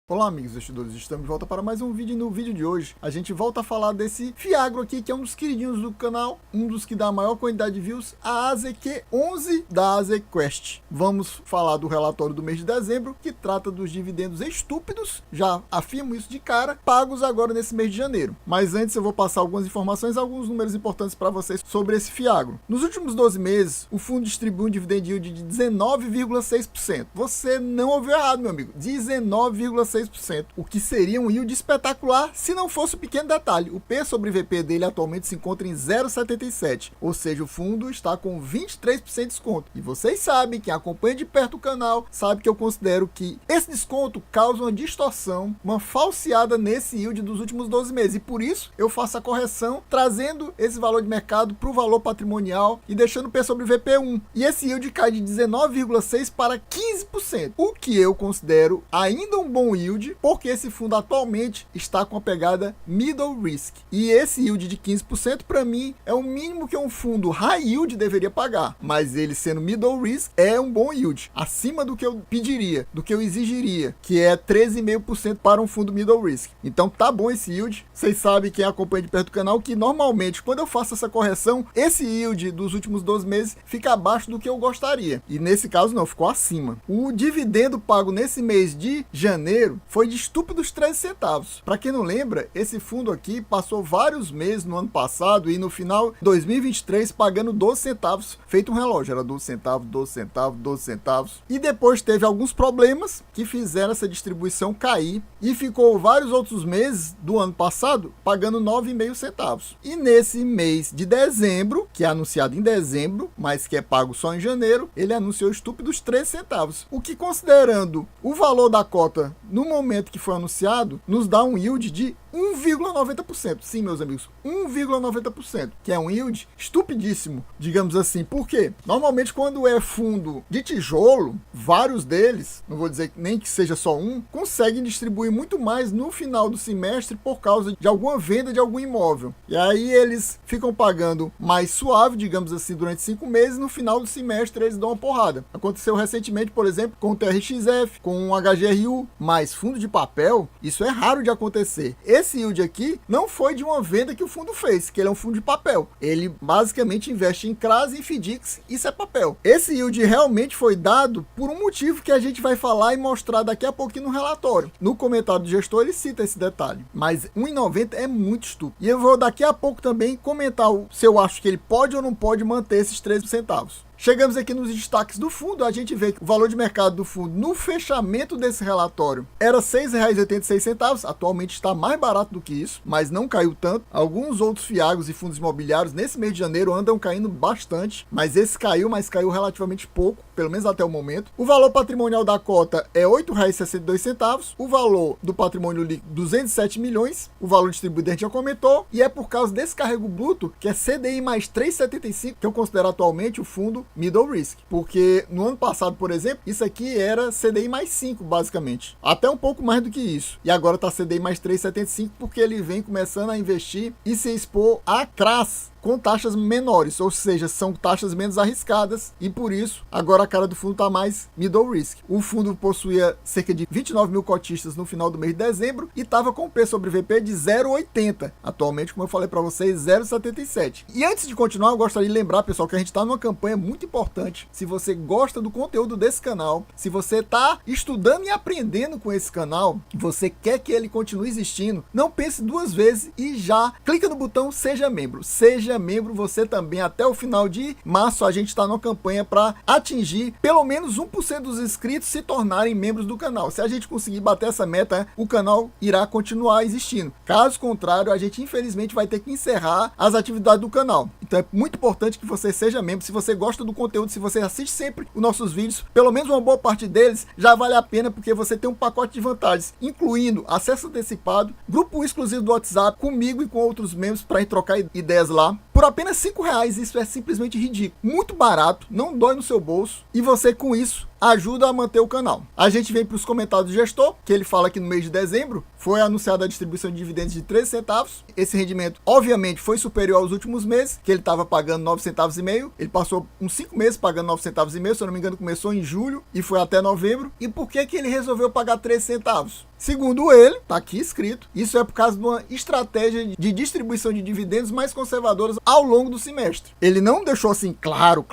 Olá amigos investidores, estamos de volta para mais um vídeo. No vídeo de hoje a gente volta a falar desse Fiagro aqui, que é um dos queridinhos do canal, um dos que dá a maior quantidade de views, a AZQ11 da AZQuest. Vamos falar do relatório do mês de dezembro, que trata dos dividendos estúpidos, já afirmo isso de cara, pagos agora nesse mês de janeiro. Mas antes eu vou passar algumas informações, alguns números importantes para vocês sobre esse Fiagro. Nos últimos 12 meses, o fundo distribuiu um dividend yield de 19,6%. Você não ouviu errado, meu amigo, 19,6%. O que seria um yield espetacular se não fosse o pequeno detalhe. O P sobre VP dele atualmente se encontra em 0,77, ou seja, o fundo está com 23% de desconto. E vocês sabem, quem acompanha de perto o canal, sabe que eu considero que esse desconto causa uma distorção, uma falseada nesse yield dos últimos 12 meses. E por isso eu faço a correção, trazendo esse valor de mercado para o valor patrimonial e deixando o P sobre VP 1. E esse yield cai de 19,6% para 15%, o que eu considero ainda um bom yield, porque esse fundo atualmente está com a pegada middle risk. E esse yield de 15% para mim é o mínimo que um fundo high yield deveria pagar, mas ele sendo middle risk é um bom yield, acima do que eu pediria, do que eu exigiria, que é 13,5% para um fundo middle risk. Então tá bom esse yield. Vocês sabem, quem acompanha de perto do canal, que normalmente quando eu faço essa correção, esse yield dos últimos 12 meses fica abaixo do que eu gostaria, e nesse caso não, ficou acima. O dividendo pago nesse mês de janeiro foi de estúpidos 13 centavos. Para quem não lembra, esse fundo aqui passou vários meses no ano passado e no final de 2023 pagando 12 centavos, feito um relógio, era 12 centavos, 12 centavos, 12 centavos. E depois teve alguns problemas que fizeram essa distribuição cair e ficou vários outros meses do ano passado pagando 9,5 centavos. E nesse mês de dezembro, que é anunciado em dezembro, mas que é pago só em janeiro, ele anunciou estúpidos 13 centavos. O que, considerando o valor da cota no momento que foi anunciado, nos dá um yield de 1,90%. Sim, meus amigos, 1,90%, que é um yield estupidíssimo, digamos assim. Por quê? Normalmente quando é fundo de tijolo, vários deles, não vou dizer nem que seja só um, conseguem distribuir muito mais no final do semestre por causa de alguma venda de algum imóvel. E aí eles ficam pagando mais suave, digamos assim, durante 5 meses, no final do semestre eles dão uma porrada. Aconteceu recentemente, por exemplo, com o TRXF, com o HGRU, mas fundo de papel, isso é raro de acontecer. Esse yield aqui não foi de uma venda que o fundo fez, que ele é um fundo de papel. Ele basicamente investe em CRAS e em FDICs, isso é papel. Esse yield realmente foi dado por um motivo que a gente vai falar e mostrar daqui a pouquinho no relatório. No comentário do gestor ele cita esse detalhe, mas 1,90 é muito estúpido. E eu vou daqui a pouco também comentar se eu acho que ele pode ou não pode manter esses 13 centavos. Chegamos aqui nos destaques do fundo, a gente vê que o valor de mercado do fundo no fechamento desse relatório era R$ 6,86, atualmente está mais barato do que isso, mas não caiu tanto. Alguns outros fiagros e fundos imobiliários nesse mês de janeiro andam caindo bastante, mas esse caiu, mas caiu relativamente pouco, pelo menos até o momento. O valor patrimonial da cota é R$ 8,62, o valor do patrimônio líquido 207 milhões, o valor distribuído a gente já comentou, e é por causa desse carrego bruto, que é CDI mais 3,75, que eu considero atualmente o fundo middle risk, porque no ano passado, por exemplo, isso aqui era CDI mais 5, basicamente, até um pouco mais do que isso, e agora está CDI mais 3,75, porque ele vem começando a investir e se expor a CRAS com taxas menores, ou seja, são taxas menos arriscadas, e por isso agora a cara do fundo está mais middle risk. O fundo possuía cerca de 29 mil cotistas no final do mês de dezembro e estava com P sobre VP de 0,80, atualmente, como eu falei para vocês, 0,77. E antes de continuar, eu gostaria de lembrar, pessoal, que a gente está numa campanha muito importante. Se você gosta do conteúdo desse canal, se você está estudando e aprendendo com esse canal, você quer que ele continue existindo, não pense duas vezes e já clica no botão Seja Membro. Seja membro você também. Até o final de março a gente está numa campanha para atingir pelo menos 1% dos inscritos se tornarem membros do canal. Se a gente conseguir bater essa meta, o canal irá continuar existindo. Caso contrário, a gente infelizmente vai ter que encerrar as atividades do canal. Então é muito importante que você seja membro. Se você gosta do conteúdo, se você assiste sempre os nossos vídeos, pelo menos uma boa parte deles já vale a pena, porque você tem um pacote de vantagens, incluindo acesso antecipado, grupo exclusivo do WhatsApp comigo e com outros membros para trocar ideias lá. Por apenas R$5, isso é simplesmente ridículo. Muito barato, não dói no seu bolso, e você com isso ajuda a manter o canal. A gente vem para os comentários do gestor, que ele fala que no mês de dezembro foi anunciada a distribuição de dividendos de 13 centavos. Esse rendimento, obviamente, foi superior aos últimos meses, que ele estava pagando 9 centavos e meio. Ele passou uns 5 meses pagando 9 centavos e meio, se eu não me engano, começou em julho e foi até novembro. E por que que ele resolveu pagar 13 centavos? Segundo ele, tá aqui escrito, isso é por causa de uma estratégia de distribuição de dividendos mais conservadoras ao longo do semestre. Ele não deixou assim claro,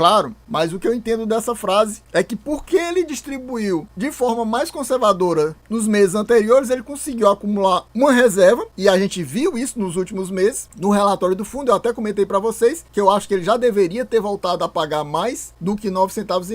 mas o que eu entendo dessa frase é que porque ele distribuiu de forma mais conservadora nos meses anteriores, ele conseguiu acumular uma reserva, e a gente viu isso nos últimos meses. No relatório do fundo, eu até comentei para vocês que eu acho que ele já deveria ter voltado a pagar mais do que 9,5 centavos.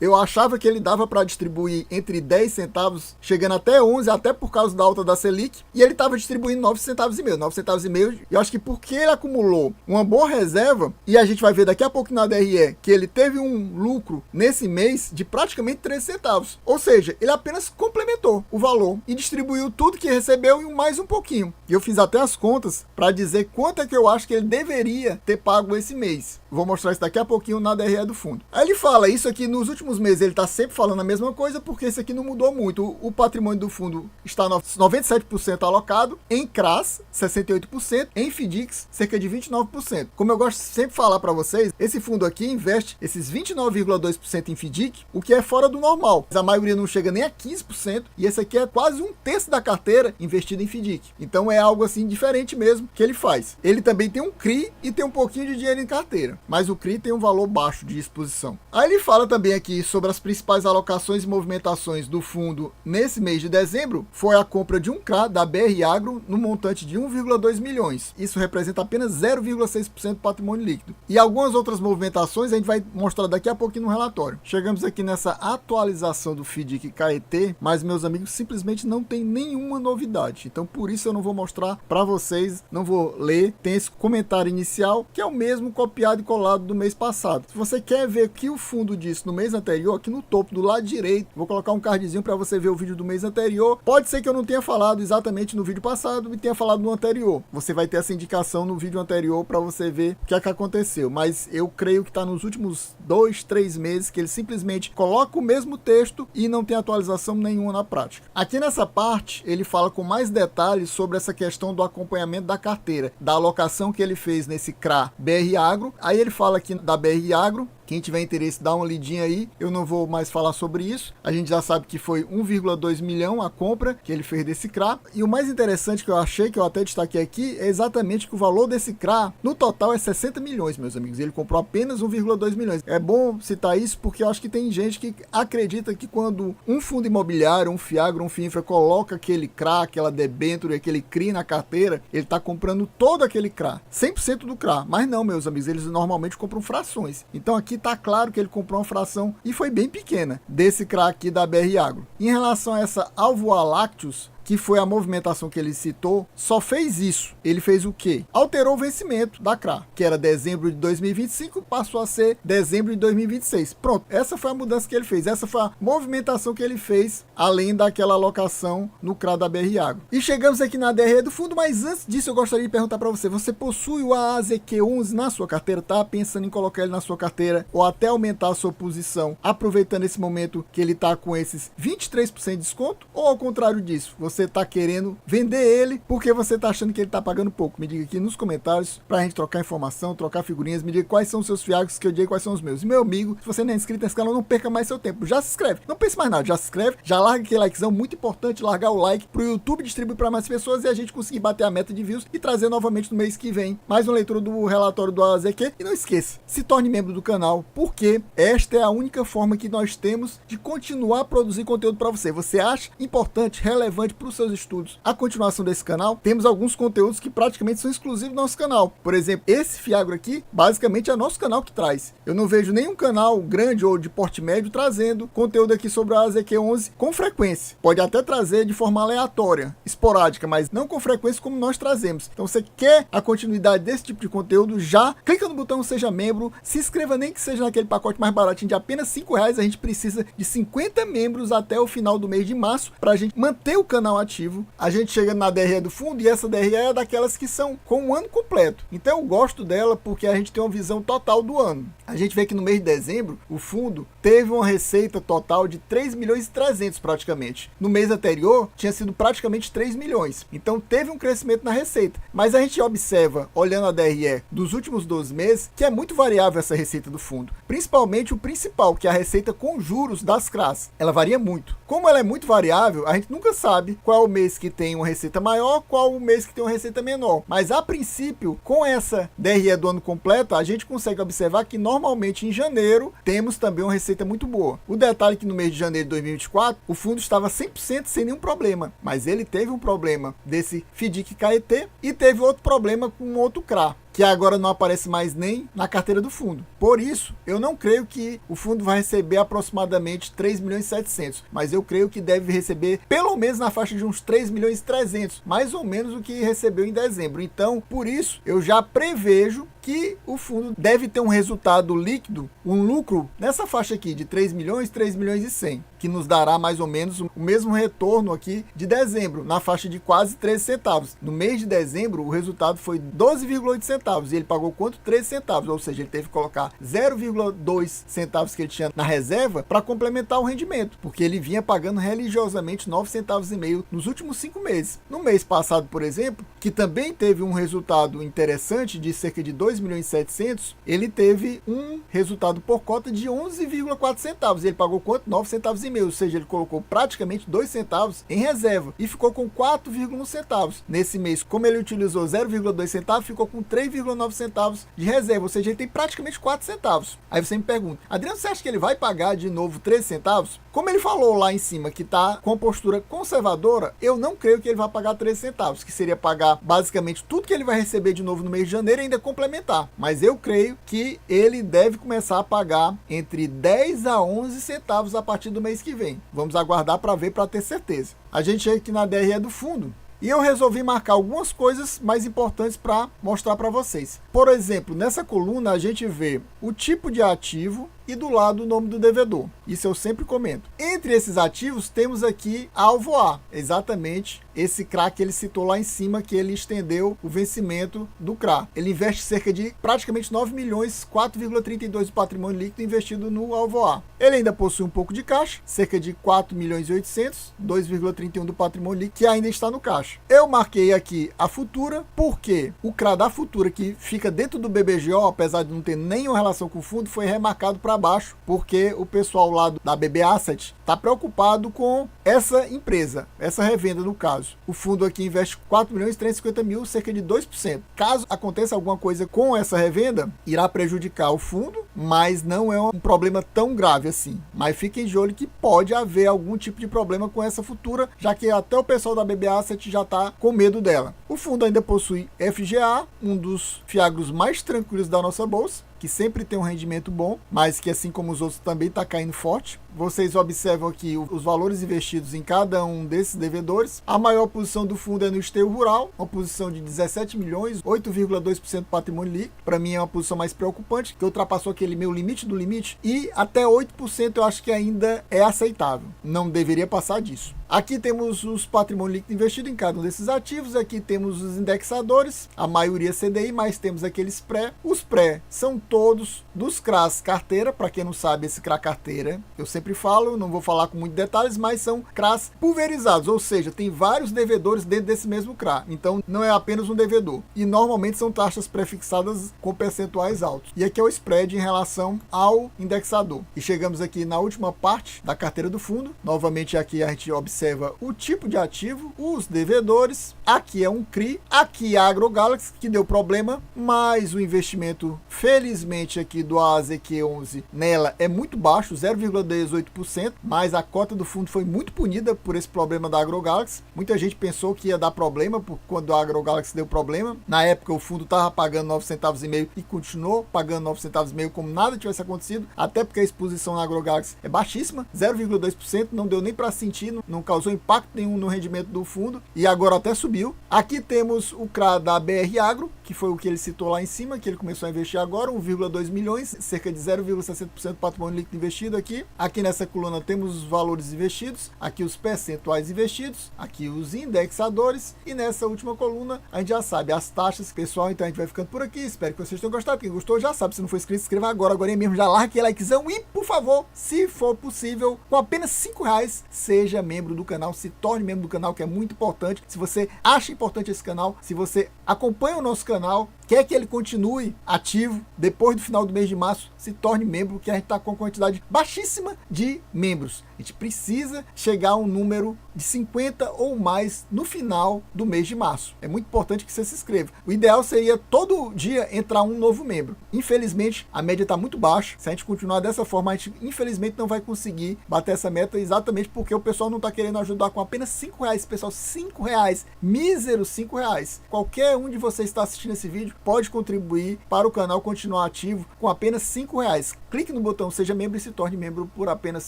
Eu achava que ele dava para distribuir entre 10 centavos, chegando até 11, até por causa da alta da Selic, e ele estava distribuindo 9,5 centavos. 9,5 centavos, eu acho que porque ele acumulou uma boa reserva, e a gente vai ver daqui a pouco na DRE que ele teve um lucro nesse mês de praticamente 13 centavos. Ou seja, ele apenas complementou o valor e distribuiu tudo que recebeu e mais um pouquinho. E eu fiz até as contas para dizer quanto é que eu acho que ele deveria ter pago esse mês. Vou mostrar isso daqui a pouquinho na DRE do fundo. Aí ele fala isso aqui nos últimos meses, ele está sempre falando a mesma coisa, porque isso aqui não mudou muito. O patrimônio do fundo está 97% alocado, em CRAs 68%, em FDICs cerca de 29%. Como eu gosto de sempre falar para vocês, esse fundo aqui investe esses 29,2% em FDIC, o que é fora do normal. A maioria não chega nem a 15%, e esse aqui é quase um terço da carteira investido em FDIC. Então é algo assim diferente mesmo que ele faz. Ele também tem um CRI e tem um pouquinho de dinheiro em carteira, mas o CRI tem um valor baixo de exposição. Aí ele fala também aqui sobre as principais alocações e movimentações do fundo nesse mês de dezembro. Foi a compra de um CRA da BR Agro no montante de 1,2 milhões. Isso representa apenas 0,6% do patrimônio líquido. E algumas outras movimentações a gente vai mostrar daqui a pouquinho no relatório. Chegamos aqui nessa atualização do FDIC KET, mas meus amigos, simplesmente não tem nenhuma novidade. Então por isso eu não vou mostrar para vocês, não vou ler. Tem esse comentário inicial que é o mesmo copiado e colado do mês passado. Se você quer ver o que o fundo disse no mês anterior, aqui no topo do lado direito, vou colocar um cardzinho para você ver o vídeo do mês anterior. Pode ser que eu não tenha falado exatamente no vídeo passado e tenha falado no anterior. Você vai ter essa indicação no vídeo anterior para você ver o que é que aconteceu. Mas eu creio que está nos últimos 2, 3 meses que ele simplesmente coloca o mesmo texto e não tem atualização nenhuma na prática. Aqui nessa parte, ele fala com mais detalhes sobre essa questão do acompanhamento da carteira, da alocação que ele fez nesse CRA BR Agro. Aí ele fala aqui da BR Agro. Quem tiver interesse, dá uma lidinha aí. Eu não vou mais falar sobre isso. A gente já sabe que foi 1,2 milhão a compra que ele fez desse CRA. E o mais interessante que eu achei, que eu até destaquei aqui, é exatamente que o valor desse CRA, no total, é 60 milhões, meus amigos. Ele comprou apenas 1,2 milhões. É bom citar isso porque eu acho que tem gente que acredita que quando um fundo imobiliário, um FIAGRO, um FINFRA, coloca aquele CRA, aquela debênture, aquele CRI na carteira, ele está comprando todo aquele CRA, 100% do CRA. Mas não, meus amigos, eles normalmente compram frações. Então aqui tá claro que ele comprou uma fração e foi bem pequena desse CRA aqui da BR Agro. Em relação a essa Alvoa Lácteos, que foi a movimentação que ele citou, só fez isso. Ele fez o quê? Alterou o vencimento da CRA, que era dezembro de 2025, passou a ser dezembro de 2026. Pronto, essa foi a mudança que ele fez, essa foi a movimentação que ele fez, além daquela alocação no CRA da BR Agro. E chegamos aqui na DRE do fundo, mas antes disso eu gostaria de perguntar para você, você possui o AAZQ11 na sua carteira? Tá pensando em colocar ele na sua carteira ou até aumentar a sua posição, aproveitando esse momento que ele tá com esses 23% de desconto? Ou ao contrário disso, você tá querendo vender ele porque você tá achando que ele tá pagando pouco? Me diga aqui nos comentários pra gente trocar informação, trocar figurinhas. Me diga quais são os seus fiagros, que eu diga quais são os meus. E meu amigo, se você não é inscrito nesse canal, não perca mais seu tempo. Já se inscreve, não pense mais nada, já se inscreve, já larga aquele likezão, muito importante largar o like pro YouTube distribuir para mais pessoas e a gente conseguir bater a meta de views e trazer novamente no mês que vem mais uma leitura do relatório do AZQ. E não esqueça, se torne membro do canal, porque esta é a única forma que nós temos de continuar a produzir conteúdo para você. Você acha importante, relevante para os seus estudos a continuação desse canal? Temos alguns conteúdos que praticamente são exclusivos do nosso canal. Por exemplo, esse Fiagro aqui, basicamente é nosso canal que traz. Eu não vejo nenhum canal grande ou de porte médio trazendo conteúdo aqui sobre a AZQ11 com frequência. Pode até trazer de forma aleatória, esporádica, mas não com frequência como nós trazemos. Então, você quer a continuidade desse tipo de conteúdo, já clica no botão Seja Membro, se inscreva, nem que seja naquele pacote mais baratinho de apenas R$5. A gente precisa de 50 membros até o final do mês de março para a gente manter o canal ativo. A gente chega na DRE do fundo e essa DRE é daquelas que são com um ano completo. Então eu gosto dela porque a gente tem uma visão total do ano. A gente vê que no mês de dezembro o fundo teve uma receita total de 3 milhões e 300 praticamente. No mês anterior tinha sido praticamente 3 milhões. Então teve um crescimento na receita. Mas a gente observa, olhando a DRE dos últimos 12 meses, que é muito variável essa receita do fundo. Principalmente o principal, que é a receita com juros das CRAs. Ela varia muito. Como ela é muito variável, a gente nunca sabe qual é o mês que tem uma receita maior, qual o mês que tem uma receita menor. Mas a princípio, com essa DRE do ano completo, a gente consegue observar que normalmente em janeiro temos também uma receita muito boa. O detalhe é que no mês de janeiro de 2024, o fundo estava 100% sem nenhum problema, mas ele teve um problema desse FDIC KET e teve outro problema com outro CRA, que agora não aparece mais nem na carteira do fundo. Por isso, eu não creio que o fundo vai receber aproximadamente 3 milhões e 700, mas eu creio que deve receber pelo menos na faixa de uns 3 milhões e 300, mais ou menos o que recebeu em dezembro. Então, por isso, eu já prevejo que o fundo deve ter um resultado líquido, um lucro nessa faixa aqui de 3 milhões e 100, que nos dará mais ou menos o mesmo retorno aqui de dezembro, na faixa de quase 13 centavos. No mês de dezembro, o resultado foi 12,8 centavos e ele pagou quanto? 13 centavos, ou seja, ele teve que colocar 0,2 centavos que ele tinha na reserva para complementar o rendimento, porque ele vinha pagando religiosamente 9 centavos e meio nos últimos 5 meses. No mês passado, por exemplo, que também teve um resultado interessante de cerca de 2 milhões e 700, ele teve um resultado por cota de 11,4 centavos. Ele pagou quanto? 9 centavos e meio, ou seja, ele colocou praticamente 2 centavos em reserva e ficou com 4,1 centavos. Nesse mês, como ele utilizou 0,2 centavos, ficou com 3,9 centavos de reserva, ou seja, ele tem praticamente 4 centavos. Aí você me pergunta, Adriano, você acha que ele vai pagar de novo 13 centavos? Como ele falou lá em cima que está com postura conservadora, eu não creio que ele vai pagar 13 centavos, que seria pagar basicamente tudo que ele vai receber de novo no mês de janeiro e ainda complementar. Mas eu creio que ele deve começar a pagar entre 10 a 11 centavos a partir do mês que vem. Vamos aguardar para ver, para ter certeza. A gente chega aqui na DRE do fundo e eu resolvi marcar algumas coisas mais importantes para mostrar para vocês. Por exemplo, nessa coluna a gente vê o tipo de ativo e do lado o nome do devedor. Isso eu sempre comento. Entre esses ativos temos aqui a Alvoar, exatamente esse CRA que ele citou lá em cima, que ele estendeu o vencimento do CRA. Ele investe cerca de praticamente 9 milhões, 4,32 do patrimônio líquido investido no Alvoar. Ele ainda possui um pouco de caixa, cerca de 4 milhões e 800, 2,31 do patrimônio líquido, que ainda está no caixa. Eu marquei aqui a Futura, porque o CRA da Futura, que fica dentro do BBGO, apesar de não ter nenhuma relação com o fundo, foi remarcado para baixo, porque o pessoal lá da BB Asset está preocupado com essa empresa, essa revenda no caso. O fundo aqui investe 4 milhões e 350 mil, cerca de 2%. Caso aconteça alguma coisa com essa revenda, irá prejudicar o fundo, mas não é um problema tão grave assim. Mas fiquem de olho que pode haver algum tipo de problema com essa Futura, já que até o pessoal da BB Asset já está com medo dela. O fundo ainda possui FGA, um dos fiagros mais tranquilos da nossa bolsa, que sempre tem um rendimento bom, mas que assim como os outros também está caindo forte. Vocês observam aqui os valores investidos em cada um desses devedores. A maior posição do fundo é no esteio rural, uma posição de 17 milhões, 8,2% do patrimônio líquido. Para mim é uma posição mais preocupante, que ultrapassou aquele meu limite do limite, e até 8% eu acho que ainda é aceitável. Não deveria passar disso. Aqui temos os patrimônio líquido investido em cada um desses ativos. Aqui temos os indexadores, a maioria CDI, mas temos aqueles pré. Os pré são todos dos CRAs carteira. Para quem não sabe, esse CRA carteira, eu sempre falo, não vou falar com muitos detalhes, mas são CRAs pulverizados, ou seja, tem vários devedores dentro desse mesmo CRA. Então não é apenas um devedor. E normalmente são taxas prefixadas com percentuais altos. E aqui é o spread em relação ao indexador. E chegamos aqui na última parte da carteira do fundo. Novamente aqui a gente observa o tipo de ativo, os devedores. Aqui é um CRI, aqui é a AgroGalaxy, que deu problema, mas o investimento, felizmente, aqui do AZQ11 nela é muito baixo, 0,18%, mas a cota do fundo foi muito punida por esse problema da AgroGalaxy. Muita gente pensou que ia dar problema quando a AgroGalaxy deu problema. Na época o fundo estava pagando 9 centavos e meio e continuou pagando 9 centavos e meio como nada tivesse acontecido, até porque a exposição na AgroGalaxy é baixíssima, 0,2%, não deu nem para sentir, não causou impacto nenhum no rendimento do fundo, e agora até subiu. Aqui temos o CRA da BR Agro, que foi o que ele citou lá em cima, que ele começou a investir agora, 1,2 milhões, cerca de 0,60% do patrimônio líquido investido aqui. Aqui nessa coluna temos os valores investidos, aqui os percentuais investidos, aqui os indexadores, e nessa última coluna a gente já sabe as taxas. Pessoal, então a gente vai ficando por aqui, espero que vocês tenham gostado. Quem gostou já sabe, se não for inscrito, se inscreva agora mesmo, já larga aquele likezão e, por favor, se for possível, com apenas R$5, seja membro do canal, se torne membro do canal, que é muito importante. Se você acha importante esse canal, se você acompanha o nosso canal, quer que ele continue ativo depois do final do mês de março, se torne membro, porque a gente está com uma quantidade baixíssima de membros. A gente precisa chegar a um número de 50 ou mais no final do mês de março. É muito importante que você se inscreva. O ideal seria todo dia entrar um novo membro. Infelizmente, a média está muito baixa. Se a gente continuar dessa forma, a gente infelizmente não vai conseguir bater essa meta, exatamente porque o pessoal não está querendo ajudar com apenas R$5, pessoal. R$5, míseros R$5. Qualquer um de vocês que está assistindo esse vídeo pode contribuir para o canal continuar ativo com apenas R$5. Clique no botão Seja Membro e se torne membro por apenas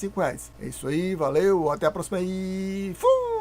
R$5. É isso aí, valeu, até a próxima e fui!